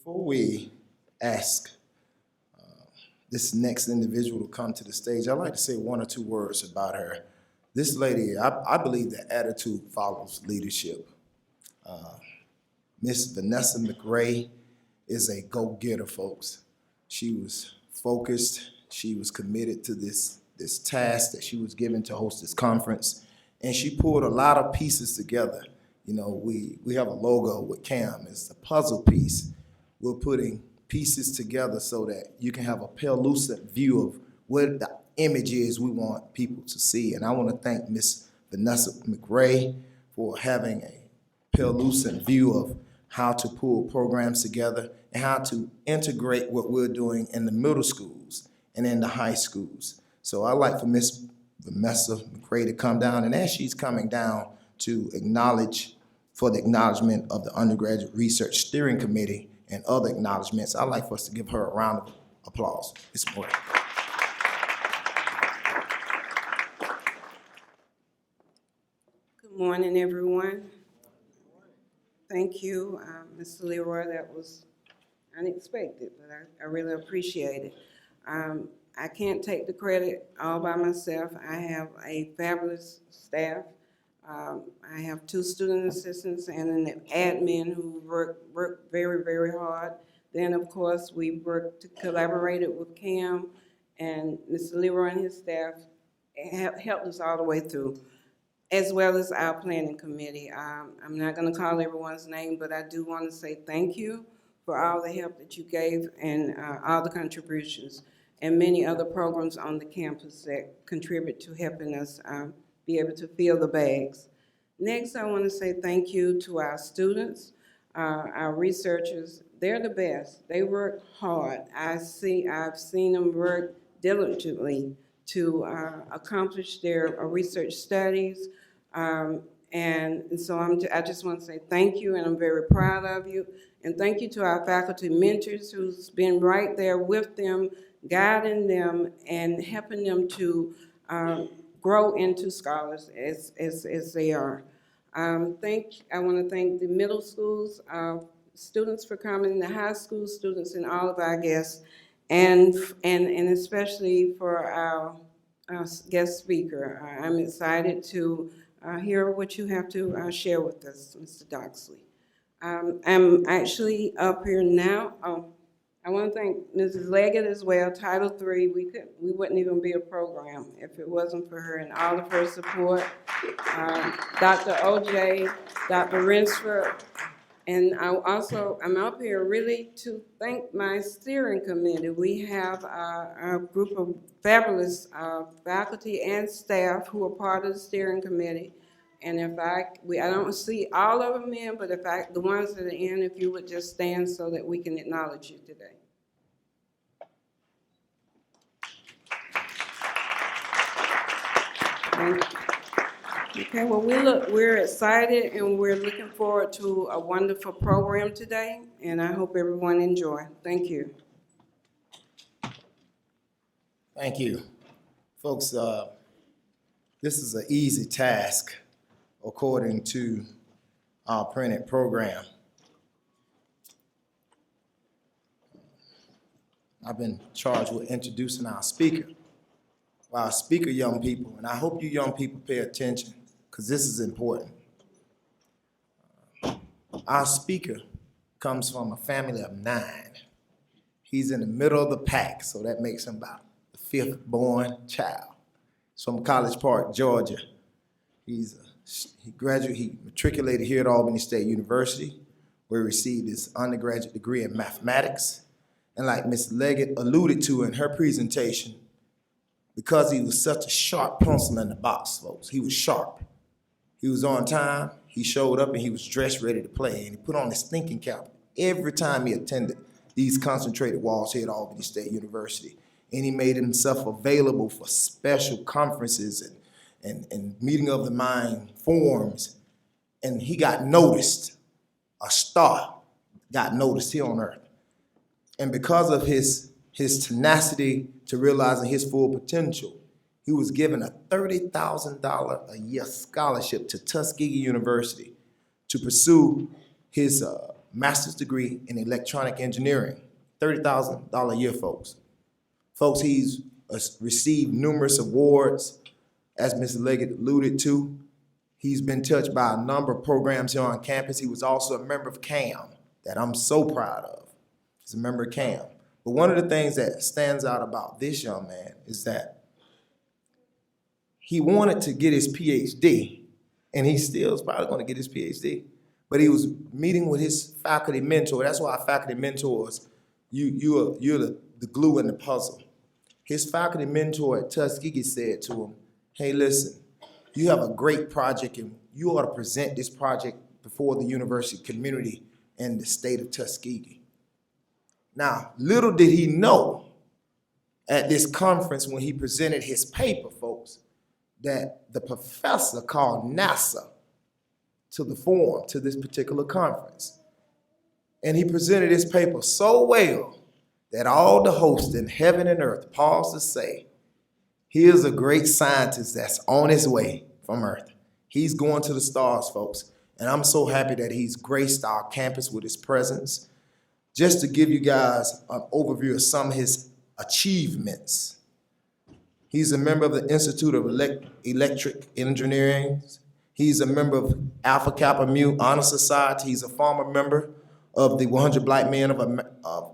Before we ask this next individual to come to the stage, I'd like to say one or two words about her. This lady, I believe that attitude follows leadership. Miss Vanessa McRae is a go-getter, folks. She was focused. She was committed to this task that she was given to host this conference, and she pulled a lot of pieces together. You know, we have a logo with Cam. It's a puzzle piece. We're putting pieces together so that you can have a pellucid view of what the image is we want people to see. And I want to thank Miss Vanessa McRae for having a pellucid view of how to pull programs together and how to integrate what we're doing in the middle schools and in the high schools. So I'd like for Miss Vanessa McRae to come down, and as she's coming down to for the acknowledgement of the Undergraduate Research Steering Committee and other acknowledgments, I'd like for us to give her a round of applause this morning. Good morning, everyone. Thank you, Mr. Leroy. That was unexpected, but I really appreciate it. I can't take the credit all by myself. I have a fabulous staff. I have 2 student assistants and an admin who work very, very hard. Then, of course, we collaborated with Cam, and Mr. Leroy and his staff have helped us all the way through, as well as our planning committee. I'm not going to call everyone's name, but I do want to say thank you for all the help that you gave and all the contributions and many other programs on the campus that contribute to helping us be able to fill the bags. Next, I want to say thank you to our students, our researchers. They're the best. They work hard. I've seen them work diligently to accomplish their research studies. And so I just want to say thank you, and I'm very proud of you. And thank you to our faculty mentors who's been right there with them, guiding them and helping them to grow into scholars as they are. I want to thank the middle schools, students for coming, the high school students, and all of our guests, and especially for our guest speaker. I'm excited to hear what you have to share with us, Mr. Doxley. I'm actually up here now. I want to thank Mrs. Leggett as well. Title III, we wouldn't even be a program if it wasn't for her and all of her support. Dr. OJ, Dr. Rinsford, and I'm up here really to thank my steering committee. We have a group of fabulous faculty and staff who are part of the steering committee. And I don't see all of them in, but the ones that are in, if you would just stand so that we can acknowledge you today. Thank you. Okay, well, we're excited and we're looking forward to a wonderful program today, and I hope everyone enjoy. Thank you. Thank you. Folks, this is an easy task according to our printed program. I've been charged with introducing our speaker. Well, our speaker, young people, and I hope you young people pay attention because this is important. Our speaker comes from a family of 9. He's in the middle of the pack, so that makes him about the 5th born child. He's from College Park, Georgia. He matriculated here at Albany State University, where he received his undergraduate degree in mathematics. And like Ms. Leggett alluded to in her presentation, because he was such a sharp pencil in the box, folks, he was sharp. He was on time, he showed up, and he was dressed ready to play. And he put on his thinking cap every time he attended these concentrated walls here at Albany State University. And he made himself available for special conferences and meeting of the mind forums. And he got noticed. A star got noticed here on earth. And because of his tenacity to realizing his full potential, he was given a $30,000 a year scholarship to Tuskegee University to pursue his master's degree in electronic engineering, $30,000 a year, folks. Folks, he's received numerous awards, as Mr. Leggett alluded to. He's been touched by a number of programs here on campus. He was also a member of CAM, that I'm so proud of. He's a member of CAM. But one of the things that stands out about this young man is that he wanted to get his PhD, and he still is probably going to get his PhD. But he was meeting with his faculty mentor. That's why faculty mentors, you're the glue in the puzzle. His faculty mentor at Tuskegee said to him, hey, listen, you have a great project, and you ought to present this project before the university community and the state of Tuskegee. Now, little did he know at this conference when he presented his paper, folks, that the professor called NASA to the forum, to this particular conference. And he presented his paper so well that all the hosts in heaven and earth paused to say, here's a great scientist that's on his way from Earth. He's going to the stars, folks. And I'm so happy that he's graced our campus with his presence. Just to give you guys an overview of some of his achievements. He's a member of the Institute of Electric Engineering. He's a member of Alpha Kappa Mu Honor Society. He's a former member of the 100 Black Men of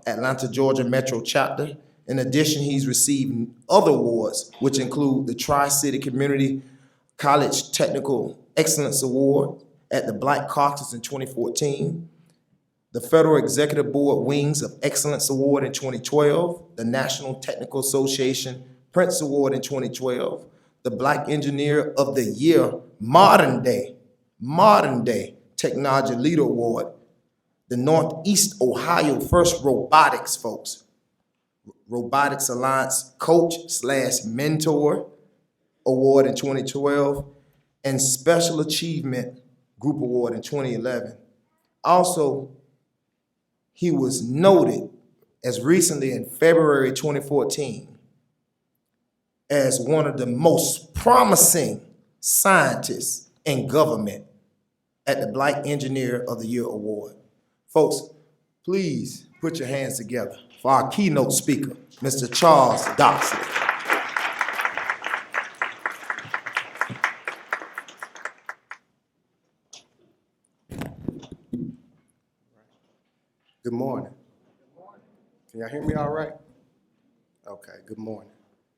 Atlanta, Georgia Metro Chapter. In addition, he's received other awards, which include the Tri-City Community College Technical Excellence Award at the Black Caucus in 2014, the Federal Executive Board Wings of Excellence Award in 2012, the National Technical Association Prince Award in 2012, the Black Engineer of the Year Modern Day Technology Leader Award, the Northeast Ohio First Robotics, folks, Robotics Alliance Coach/Mentor Award in 2012, and Special Achievement Group Award in 2011. Also, he was noted as recently in February 2014 as one of the most promising scientists in government at the Black Engineer of the Year Award. Folks, please put your hands together for our keynote speaker, Mr. Charles Doxley. Good morning. Can y'all hear me all right? Okay, good morning.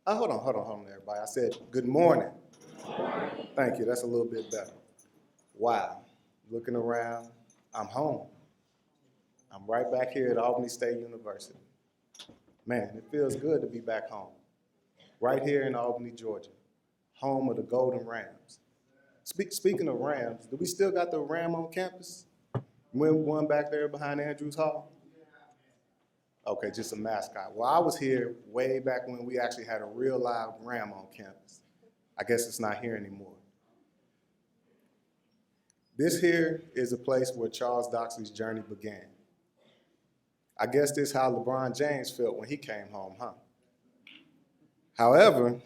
Hold on, everybody. I said good morning. Thank you, that's a little bit better. Wow, looking around, I'm home. I'm right back here at Albany State University. Man, it feels good to be back home. Right here in Albany, Georgia, home of the Golden Rams. Speaking of Rams, do we still got the Ram on campus? One back there behind Andrews Hall? Okay, just a mascot. Well, I was here way back when we actually had a real live Ram on campus. I guess it's not here anymore. This here is a place where Charles Doxley's journey began. I guess this is how LeBron James felt when he came home, huh? However,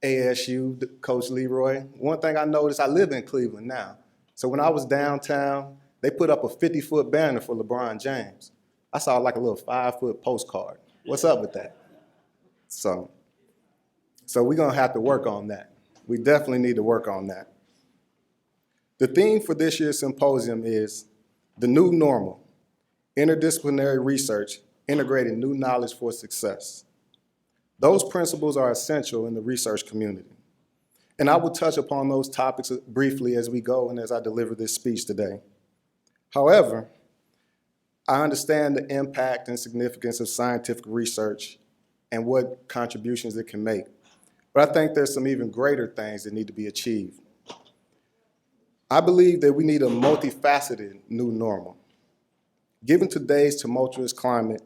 ASU, Coach Leroy, one thing I noticed, I live in Cleveland now. So when I was downtown, they put up a 50-foot banner for LeBron James. I saw like a little 5-foot postcard. What's up with that? So we're gonna have to work on that. We definitely need to work on that. The theme for this year's symposium is the new normal, interdisciplinary research, integrating new knowledge for success. Those principles are essential in the research community. And I will touch upon those topics briefly as we go and as I deliver this speech today. However, I understand the impact and significance of scientific research and what contributions it can make. But I think there's some even greater things that need to be achieved. I believe that we need a multifaceted new normal. Given today's tumultuous climate,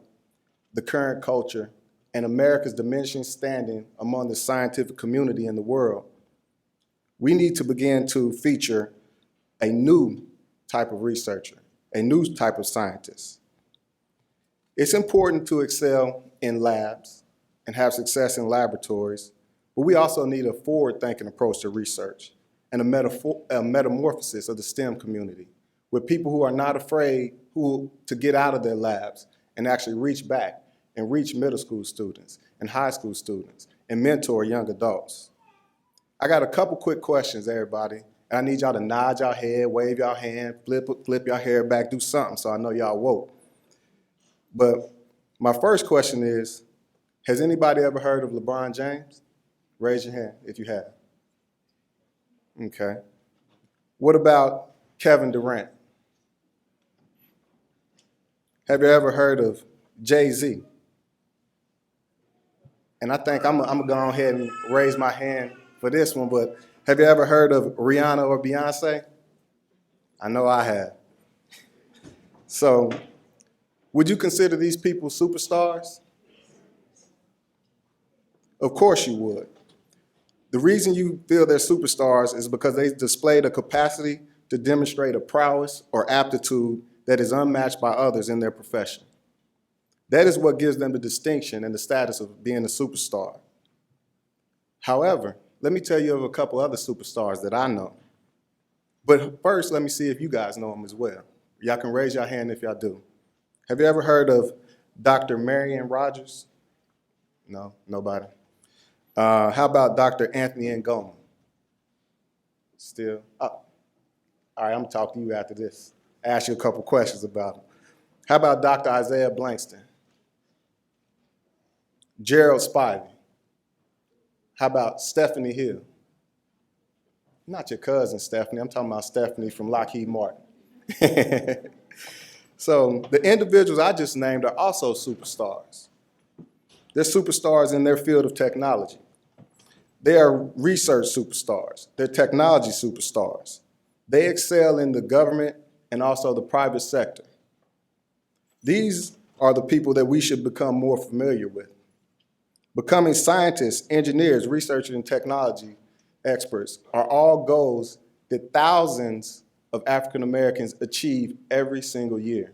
the current culture, and America's diminishing standing among the scientific community in the world, we need to begin to feature a new type of researcher, a new type of scientist. It's important to excel in labs and have success in laboratories, but we also need a forward-thinking approach to research and a metamorphosis of the STEM community with people who are not afraid to get out of their labs and actually reach back and reach middle school students and high school students and mentor young adults. I got a couple quick questions, everybody, and I need y'all to nod your head, wave your hand, flip your hair back, do something so I know y'all woke. But my first question is, has anybody ever heard of LeBron James? Raise your hand if you have. Okay. What about Kevin Durant? Have you ever heard of Jay-Z? And I think I'm gonna go ahead and raise my hand for this one, but have you ever heard of Rihanna or Beyonce? I know I have. So, would you consider these people superstars? Of course you would. The reason you feel they're superstars is because they displayed a capacity to demonstrate a prowess or aptitude that is unmatched by others in their profession. That is what gives them the distinction and the status of being a superstar. However, let me tell you of a couple other superstars that I know. But first, let me see if you guys know them as well. Y'all can raise your hand if y'all do. Have you ever heard of Dr. Marion Rogers? No, nobody. How about Dr. Anthony Ngoma? Still? Oh. All right, I'm gonna talk to you after this. Ask you a couple questions about him. How about Dr. Isaiah Blankston? Gerald Spivey? How about Stephanie Hill? Not your cousin, Stephanie. I'm talking about Stephanie from Lockheed Martin. So the individuals I just named are also superstars. They're superstars in their field of technology. They are research superstars. They're technology superstars. They excel in the government and also the private sector. These are the people that we should become more familiar with. Becoming scientists, engineers, researchers, and technology experts are all goals that thousands of African Americans achieve every single year.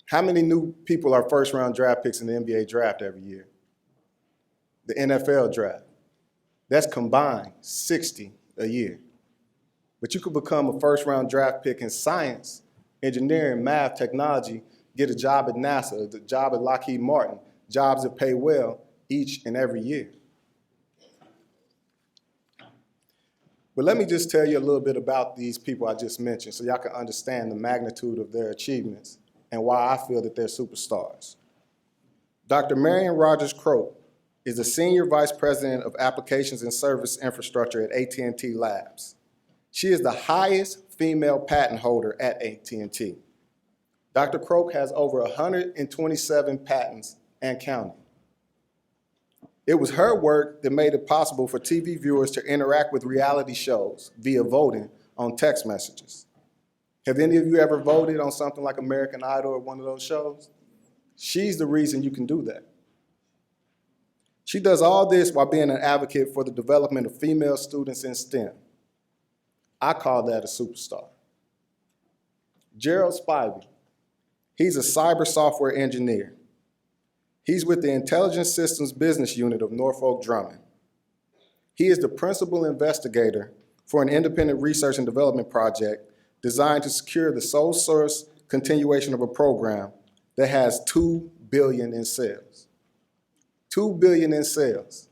How many new people are first-round draft picks in the NBA draft every year? The NFL draft. That's combined 60 a year. But you could become a first-round draft pick in science, engineering, math, technology, get a job at NASA, a job at Lockheed Martin, jobs that pay well each and every year. But let me just tell you a little bit about these people I just mentioned so y'all can understand the magnitude of their achievements and why I feel that they're superstars. Dr. Marion Rogers Croak is the Senior Vice President of Applications and Service Infrastructure at AT&T Labs. She is the highest female patent holder at AT&T. Dr. Croak has over 127 patents and counting. It was her work that made it possible for TV viewers to interact with reality shows via voting on text messages. Have any of you ever voted on something like American Idol or one of those shows? She's the reason you can do that. She does all this while being an advocate for the development of female students in STEM. I call that a superstar. Gerald Spivey, he's a cyber software engineer. He's with the Intelligence Systems Business Unit of Norfolk Grumman. He is the principal investigator for an independent research and development project designed to secure the sole source continuation of a program that has $2 billion in sales. $2 billion in sales.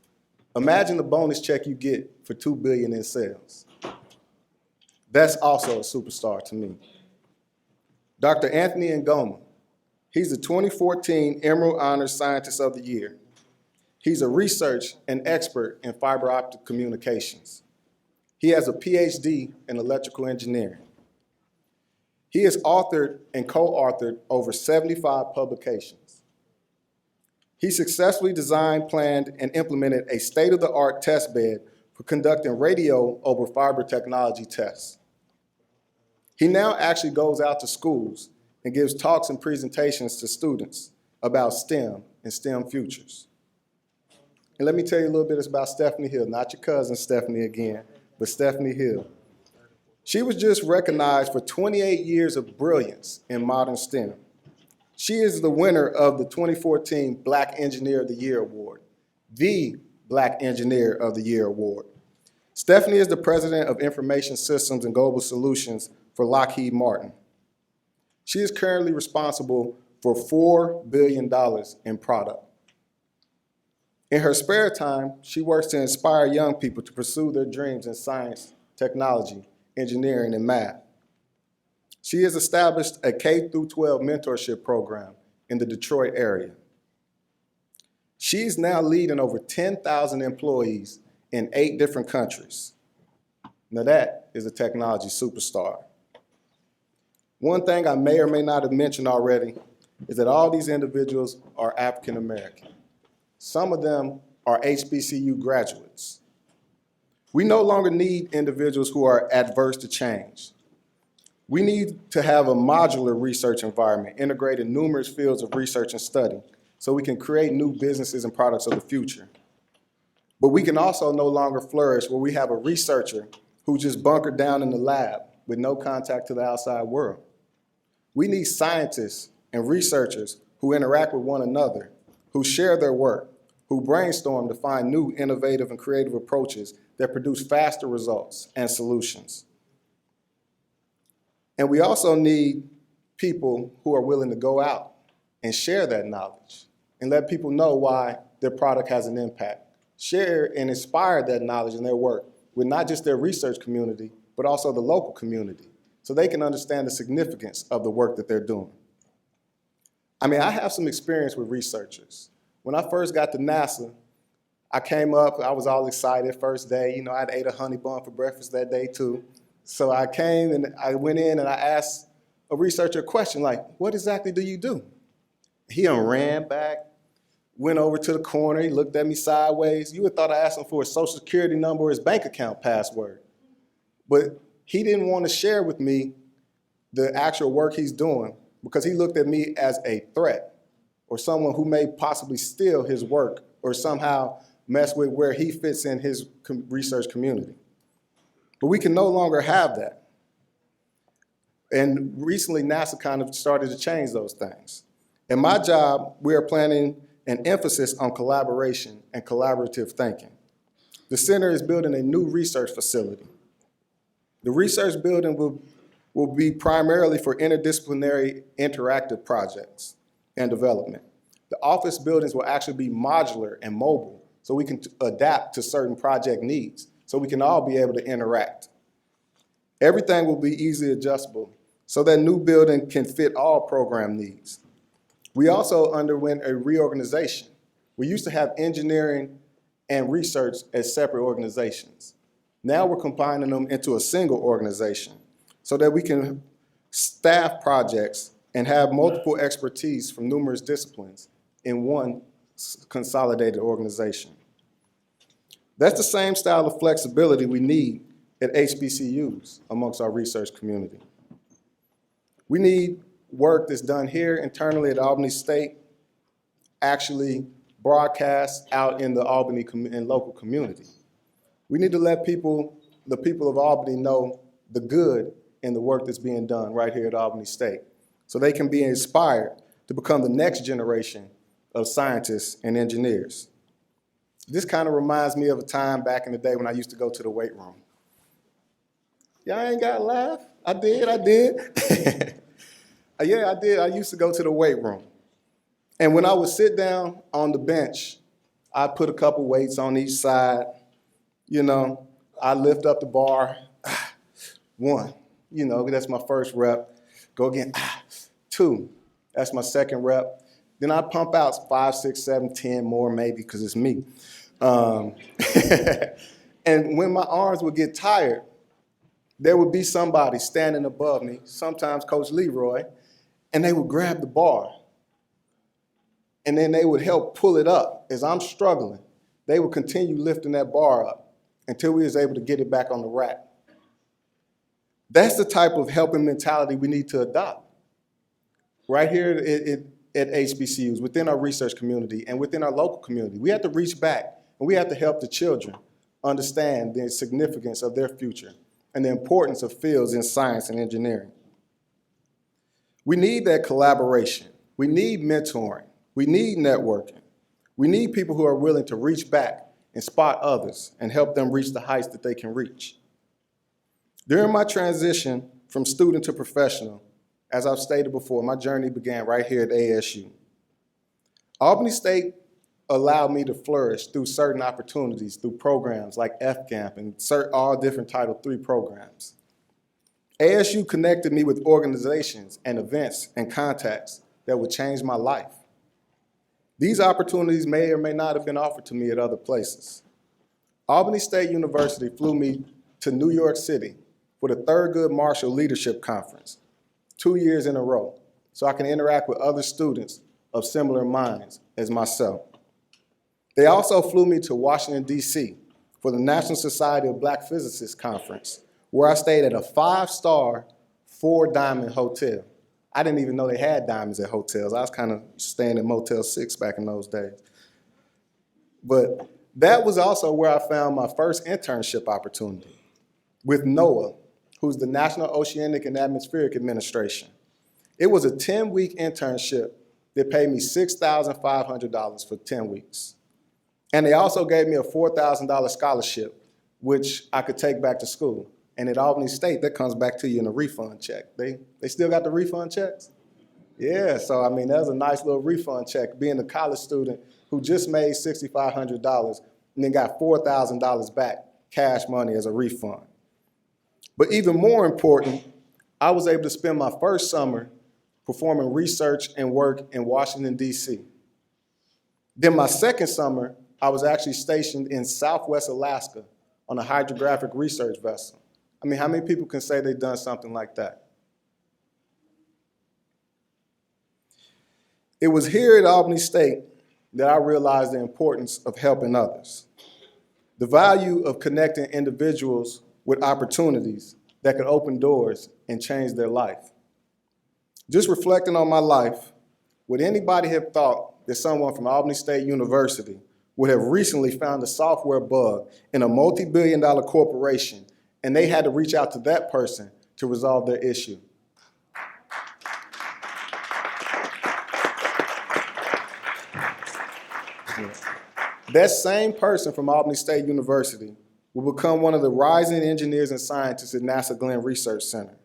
Imagine the bonus check you get for $2 billion in sales. That's also a superstar to me. Dr. Anthony Ngoma, he's the 2014 Emerald Honors Scientist of the Year. He's a research and expert in fiber optic communications. He has a PhD in electrical engineering. He has authored and co-authored over 75 publications. He successfully designed, planned, and implemented a state-of-the-art test bed for conducting radio over fiber technology tests. He now actually goes out to schools and gives talks and presentations to students about STEM and STEM futures. And let me tell you a little bit about Stephanie Hill, not your cousin Stephanie again, but Stephanie Hill. She was just recognized for 28 years of brilliance in modern STEM. She is the winner of the 2014 Black Engineer of the Year Award, the Black Engineer of the Year Award. Stephanie is the president of Information Systems and Global Solutions for Lockheed Martin. She is currently responsible for $4 billion in product. In her spare time, she works to inspire young people to pursue their dreams in science, technology, engineering, and math. She has established a K-12 mentorship program in the Detroit area. She's now leading over 10,000 employees in 8 different countries. Now that is a technology superstar. One thing I may or may not have mentioned already is that all these individuals are African American. Some of them are HBCU graduates. We no longer need individuals who are adverse to change. We need to have a modular research environment, integrating numerous fields of research and study, so we can create new businesses and products of the future. But we can also no longer flourish where we have a researcher who just bunkered down in the lab with no contact to the outside world. We need scientists and researchers who interact with one another, who share their work, who brainstorm to find new innovative and creative approaches that produce faster results and solutions. And we also need people who are willing to go out and share that knowledge and let people know why their product has an impact. Share and inspire that knowledge in their work with not just their research community, but also the local community, so they can understand the significance of the work that they're doing. I mean, I have some experience with researchers. When I first got to NASA, I came up, I was all excited first day. You know, I'd ate a honey bun for breakfast that day too. So I came and I went in and I asked a researcher a question like, what exactly do you do? He ran back, went over to the corner, he looked at me sideways. You would have thought I asked him for his social security number or his bank account password. But he didn't want to share with me the actual work he's doing because he looked at me as a threat or someone who may possibly steal his work or somehow mess with where he fits in his research community. But we can no longer have that. And recently, NASA kind of started to change those things. In my job, we are planning an emphasis on collaboration and collaborative thinking. The center is building a new research facility. The research building will be primarily for interdisciplinary interactive projects and development. The office buildings will actually be modular and mobile, so we can adapt to certain project needs, so we can all be able to interact. Everything will be easily adjustable, so that new building can fit all program needs. We also underwent a reorganization. We used to have engineering and research as separate organizations. Now we're combining them into a single organization so that we can staff projects and have multiple expertise from numerous disciplines in one consolidated organization. That's the same style of flexibility we need at HBCUs amongst our research community. We need work that's done here internally at Albany State actually broadcast out in the Albany and local community. We need to let the people of Albany know the good in the work that's being done right here at Albany State, so they can be inspired to become the next generation of scientists and engineers. This kind of reminds me of a time back in the day when I used to go to the weight room. Y'all ain't got to laugh. I did. Yeah, I did. I used to go to the weight room. And when I would sit down on the bench, I'd put a couple weights on each side. You know, I lift up the bar, 1, you know, that's my first rep. Go again, 2, that's my second rep. Then I pump out 5, 6, 7, 10 more maybe because it's me. And when my arms would get tired, there would be somebody standing above me, sometimes Coach Leroy, and they would grab the bar. And then they would help pull it up. As I'm struggling, they would continue lifting that bar up until we was able to get it back on the rack. That's the type of helping mentality we need to adopt right here at HBCUs, within our research community and within our local community. We have to reach back and we have to help the children understand the significance of their future and the importance of fields in science and engineering. We need that collaboration. We need mentoring. We need networking. We need people who are willing to reach back and spot others and help them reach the heights that they can reach. During my transition from student to professional, as I've stated before, my journey began right here at ASU. Albany State allowed me to flourish through certain opportunities, through programs like FCAMP and all different Title III programs. ASU connected me with organizations and events and contacts that would change my life. These opportunities may or may not have been offered to me at other places. Albany State University flew me to New York City for the Thurgood Marshall Leadership Conference, 2 years in a row, so I can interact with other students of similar minds as myself. They also flew me to Washington, D.C. for the National Society of Black Physicists Conference, where I stayed at a 5-star, 4-diamond hotel. I didn't even know they had diamonds at hotels. I was kind of staying at Motel 6 back in those days. But that was also where I found my first internship opportunity with NOAA, who's the National Oceanic and Atmospheric Administration. It was a 10-week internship that paid me $6,500 for 10 weeks. And they also gave me a $4,000 scholarship, which I could take back to school. And at Albany State, that comes back to you in a refund check. They still got the refund checks? Yeah, so I mean, that was a nice little refund check, being a college student who just made $6,500 and then got $4,000 back, cash money as a refund. But even more important, I was able to spend my first summer performing research and work in Washington, D.C. Then my second summer, I was actually stationed in Southwest Alaska on a hydrographic research vessel. I mean, how many people can say they've done something like that? It was here at Albany State that I realized the importance of helping others, the value of connecting individuals with opportunities that could open doors and change their life. Just reflecting on my life, would anybody have thought that someone from Albany State University would have recently found a software bug in a multi-billion-dollar corporation, and they had to reach out to that person to resolve their issue? That same person from Albany State University will become one of the rising engineers and scientists at NASA Glenn Research Center.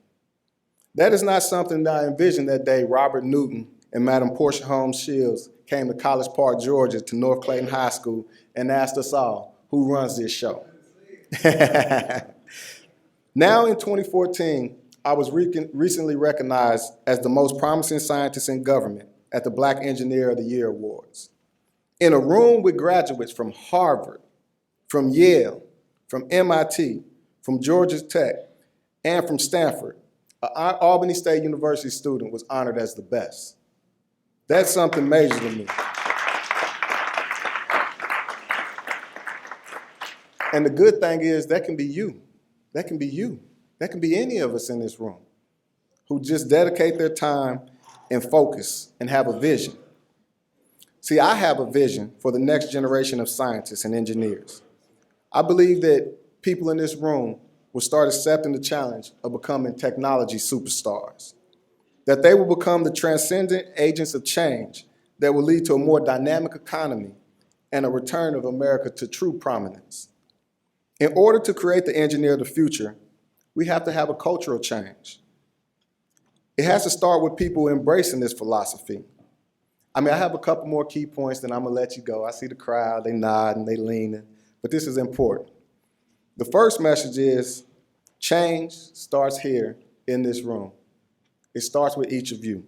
That is not something that I envisioned that day Robert Newton and Madam Portia Holmes Shields came to College Park, Georgia, to North Clayton High School and asked us all, who runs this show? Now in 2014, I was recently recognized as the most promising scientist in government at the Black Engineer of the Year Awards. In a room with graduates from Harvard, from Yale, from MIT, from Georgia Tech, and from Stanford, an Albany State University student was honored as the best. That's something major to me. And the good thing is that can be you. That can be you. That can be any of us in this room who just dedicate their time and focus and have a vision. See, I have a vision for the next generation of scientists and engineers. I believe that people in this room will start accepting the challenge of becoming technology superstars, that they will become the transcendent agents of change that will lead to a more dynamic economy and a return of America to true prominence. In order to create the engineer of the future, we have to have a cultural change. It has to start with people embracing this philosophy. I mean, I have a couple more key points, then I'm gonna let you go. I see the crowd, they nod and they leaning, but this is important. The first message is change starts here in this room. It starts with each of you.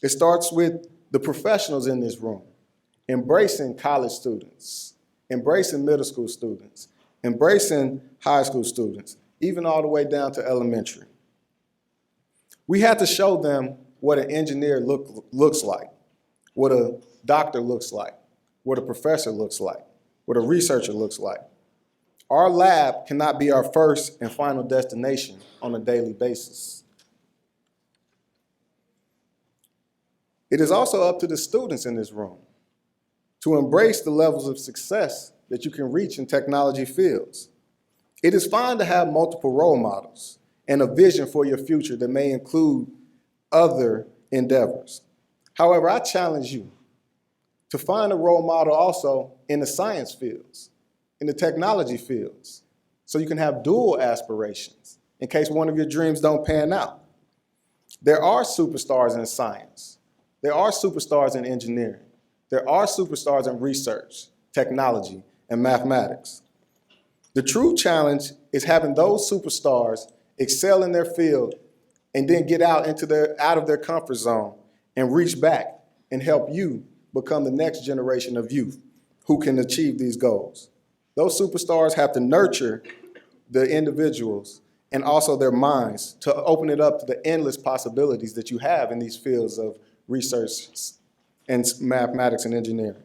It starts with the professionals in this room, embracing college students, embracing middle school students, embracing high school students, even all the way down to elementary. We have to show them what an engineer looks like, what a doctor looks like, what a professor looks like, what a researcher looks like. Our lab cannot be our first and final destination on a daily basis. It is also up to the students in this room to embrace the levels of success that you can reach in technology fields. It is fine to have multiple role models and a vision for your future that may include other endeavors. However, I challenge you to find a role model also in the science fields, in the technology fields, so you can have dual aspirations in case one of your dreams don't pan out. There are superstars in science. There are superstars in engineering. There are superstars in research, technology, and mathematics. The true challenge is having those superstars excel in their field and then get out of their comfort zone and reach back and help you become the next generation of youth who can achieve these goals. Those superstars have to nurture the individuals and also their minds to open it up to the endless possibilities that you have in these fields of research and mathematics and engineering.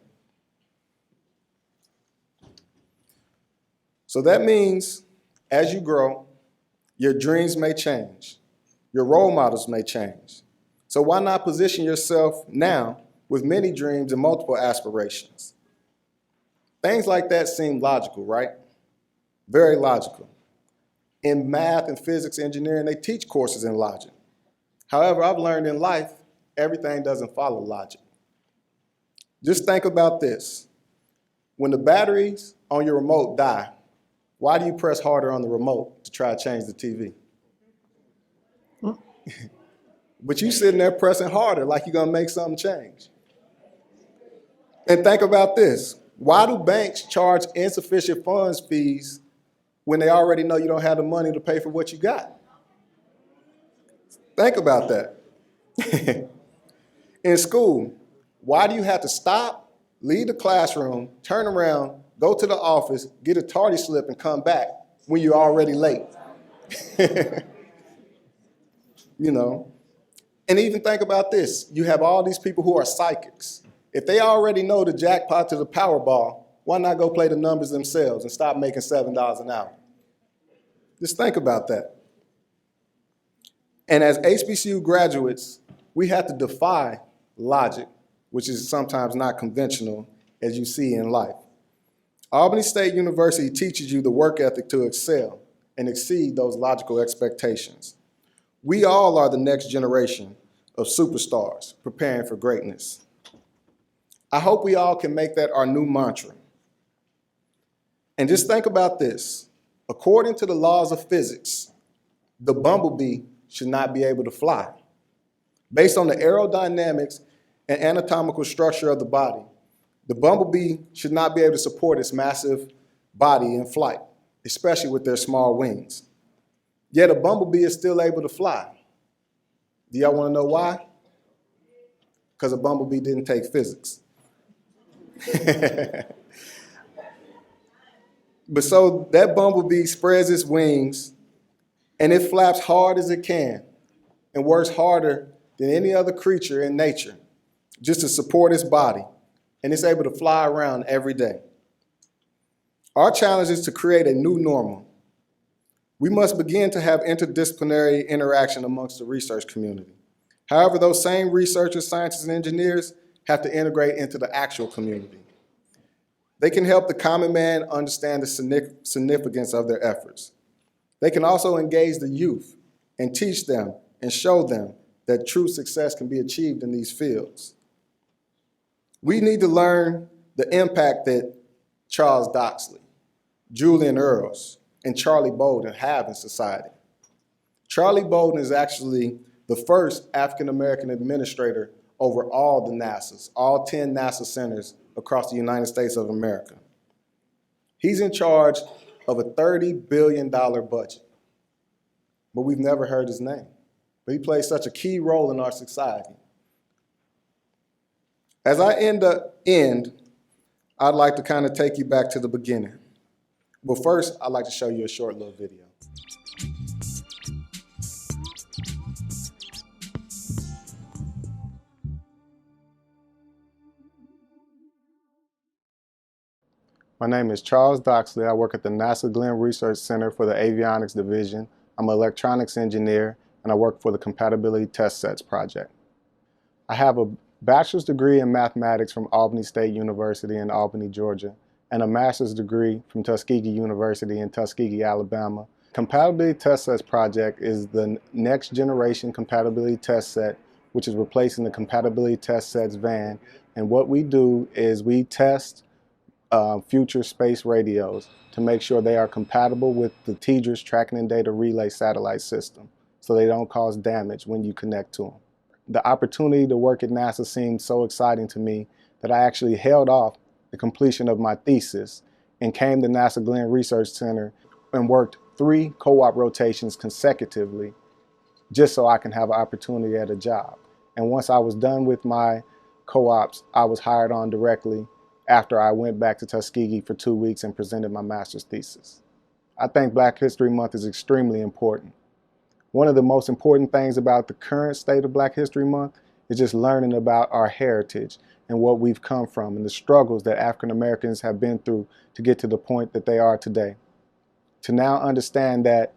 So that means as you grow, your dreams may change. Your role models may change. So why not position yourself now with many dreams and multiple aspirations? Things like that seem logical, right? Very logical. In math and physics, engineering, they teach courses in logic. However, I've learned in life, everything doesn't follow logic. Just think about this. When the batteries on your remote die, why do you press harder on the remote to try to change the TV? But you sitting there pressing harder like you're gonna make something change. And think about this. Why do banks charge insufficient funds fees when they already know you don't have the money to pay for what you got? Think about that. In school, why do you have to stop, leave the classroom, turn around, go to the office, get a tardy slip, and come back when you're already late? You know, and even think about this. You have all these people who are psychics. If they already know the jackpot to the Powerball, why not go play the numbers themselves and stop making $7 an hour? Just think about that. And as HBCU graduates, we have to defy logic, which is sometimes not conventional, as you see in life. Albany State University teaches you the work ethic to excel and exceed those logical expectations. We all are the next generation of superstars preparing for greatness. I hope we all can make that our new mantra. And just think about this. According to the laws of physics, the bumblebee should not be able to fly. Based on the aerodynamics and anatomical structure of the body, the bumblebee should not be able to support its massive body in flight, especially with their small wings. Yet a bumblebee is still able to fly. Do y'all want to know why? Because a bumblebee didn't take physics. But so that bumblebee spreads its wings and it flaps hard as it can and works harder than any other creature in nature just to support its body, and it's able to fly around every day. Our challenge is to create a new normal. We must begin to have interdisciplinary interaction amongst the research community. However, those same researchers, scientists, and engineers have to integrate into the actual community. They can help the common man understand the significance of their efforts. They can also engage the youth and teach them and show them that true success can be achieved in these fields. We need to learn the impact that Charles Doxley, Julian Earls, and Charlie Bolden have in society. Charlie Bolden is actually the first African-American administrator over all the NASAs, all 10 NASA centers across the United States of America. He's in charge of a $30 billion budget, but we've never heard his name. But he plays such a key role in our society. As I end, I'd like to kind of take you back to the beginning. But first, I'd like to show you a short little video. My name is Charles Doxley. I work at the NASA Glenn Research Center for the Avionics Division. I'm an electronics engineer, and I work for the Compatibility Test Sets project. I have a bachelor's degree in mathematics from Albany State University in Albany, Georgia, and a master's degree from Tuskegee University in Tuskegee, Alabama. Compatibility Test Sets project is the next generation compatibility test set, which is replacing the Compatibility Test Sets van. And what we do is we test future space radios to make sure they are compatible with the TDRS Tracking and Data Relay satellite system. so they don't cause damage when you connect to them. The opportunity to work at NASA seemed so exciting to me that I actually held off the completion of my thesis and came to NASA Glenn Research Center and worked 3 co-op rotations consecutively just so I can have an opportunity at a job. And once I was done with my co-ops, I was hired on directly after I went back to Tuskegee for 2 weeks and presented my master's thesis. I think Black History Month is extremely important. One of the most important things about the current state of Black History Month is just learning about our heritage and what we've come from and the struggles that African Americans have been through to get to the point that they are today. To now understand that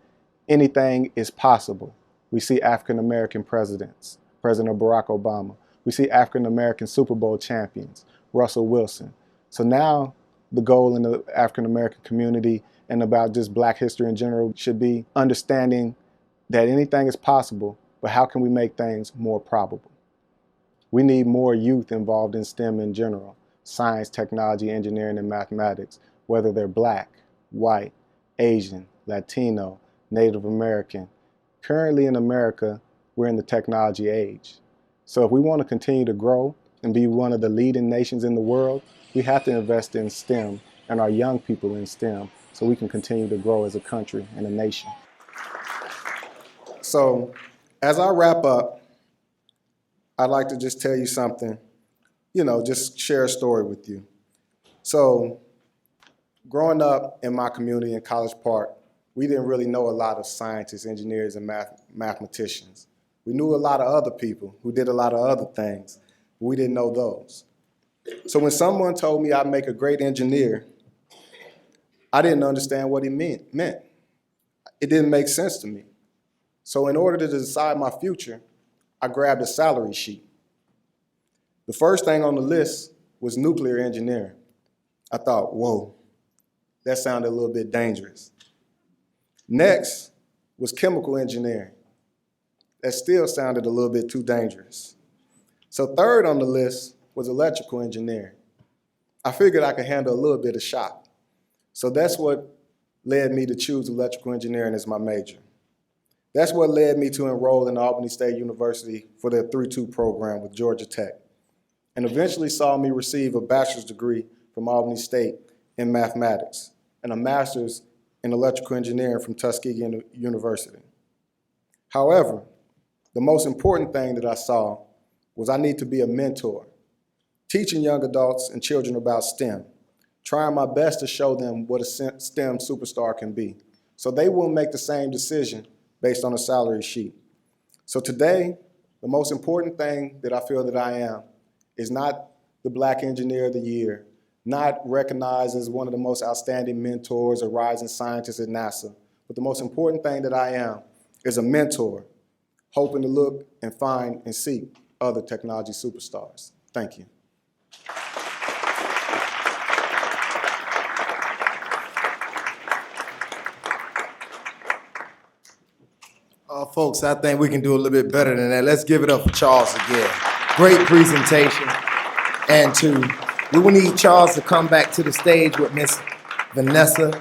anything is possible. We see African American presidents, President Barack Obama. We see African American Super Bowl champions, Russell Wilson. So now the goal in the African American community and about just Black history in general should be understanding that anything is possible, but how can we make things more probable? We need more youth involved in STEM in general, science, technology, engineering, and mathematics, whether they're Black, white, Asian, Latino, Native American. Currently in America, we're in the technology age. So if we want to continue to grow and be one of the leading nations in the world, we have to invest in STEM and our young people in STEM so we can continue to grow as a country and a nation. So as I wrap up, I'd like to just tell you something, just share a story with you. So growing up in my community in College Park, we didn't really know a lot of scientists, engineers, and mathematicians. We knew a lot of other people who did a lot of other things, but we didn't know those. So when someone told me I'd make a great engineer, I didn't understand what he meant. It didn't make sense to me. So in order to decide my future, I grabbed a salary sheet. The first thing on the list was nuclear engineering. I thought, whoa, that sounded a little bit dangerous. Next was chemical engineering. That still sounded a little bit too dangerous. So third on the list was electrical engineering. I figured I could handle a little bit of shock. So that's what led me to choose electrical engineering as my major. That's what led me to enroll in Albany State University for their 3-2 program with Georgia Tech, and eventually saw me receive a bachelor's degree from Albany State in mathematics and a master's in electrical engineering from Tuskegee University. However, the most important thing that I saw was I need to be a mentor, teaching young adults and children about STEM, trying my best to show them what a STEM superstar can be, so they won't make the same decision based on a salary sheet. So today, the most important thing that I feel that I am is not the Black Engineer of the Year, not recognized as one of the most outstanding mentors or rising scientists at NASA, but the most important thing that I am is a mentor, hoping to look and find and seek other technology superstars. Thank you. Folks, I think we can do a little bit better than that. Let's give it up for Charles again. Great presentation. And we will need Charles to come back to the stage with Miss Vanessa.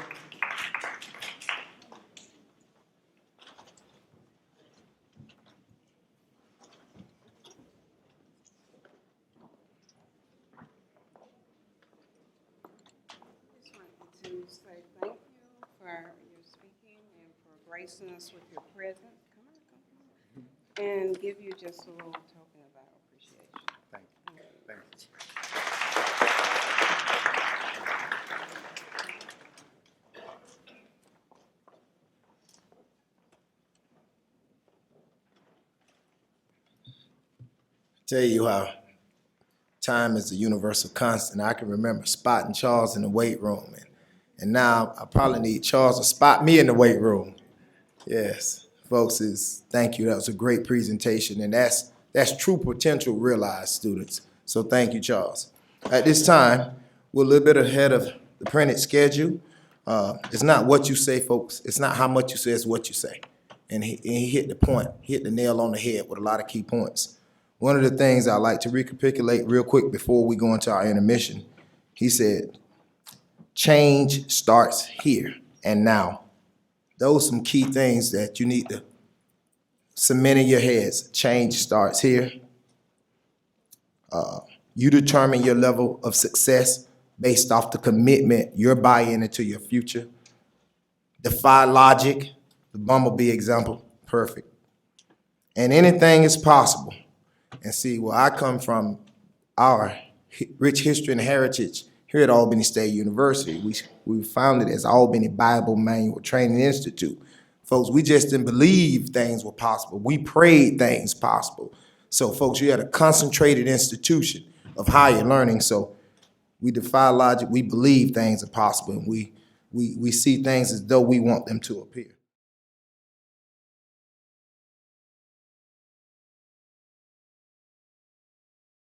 Just wanted to say thank you for your speaking and for gracing us with your presence. Come on. And give you just a little token of our appreciation. Thank you. Thank you. Tell you how time is a universal constant. I can remember spotting Charles in the weight room, and now I probably need Charles to spot me in the weight room. Yes, folks, thank you. That was a great presentation, and that's true potential realized, students. So thank you, Charles. At this time, we're a little bit ahead of the printed schedule. It's not what you say, folks. It's not how much you say, it's what you say. And he hit the point, hit the nail on the head with a lot of key points. One of the things I like to recapitulate real quick before we go into our intermission, he said, change starts here and now. Those are some key things that you need to cement in your heads. Change starts here. You determine your level of success based off the commitment you're buying into your future. Defy logic, the bumblebee example, perfect. And anything is possible. And see, where I come from, our rich history and heritage here at Albany State University, we founded as Albany Bible Manual Training Institute. Folks, we just didn't believe things were possible. We prayed things possible. So folks, you're at a concentrated institution of higher learning. So we defy logic, we believe things are possible, and we see things as though we want them to appear.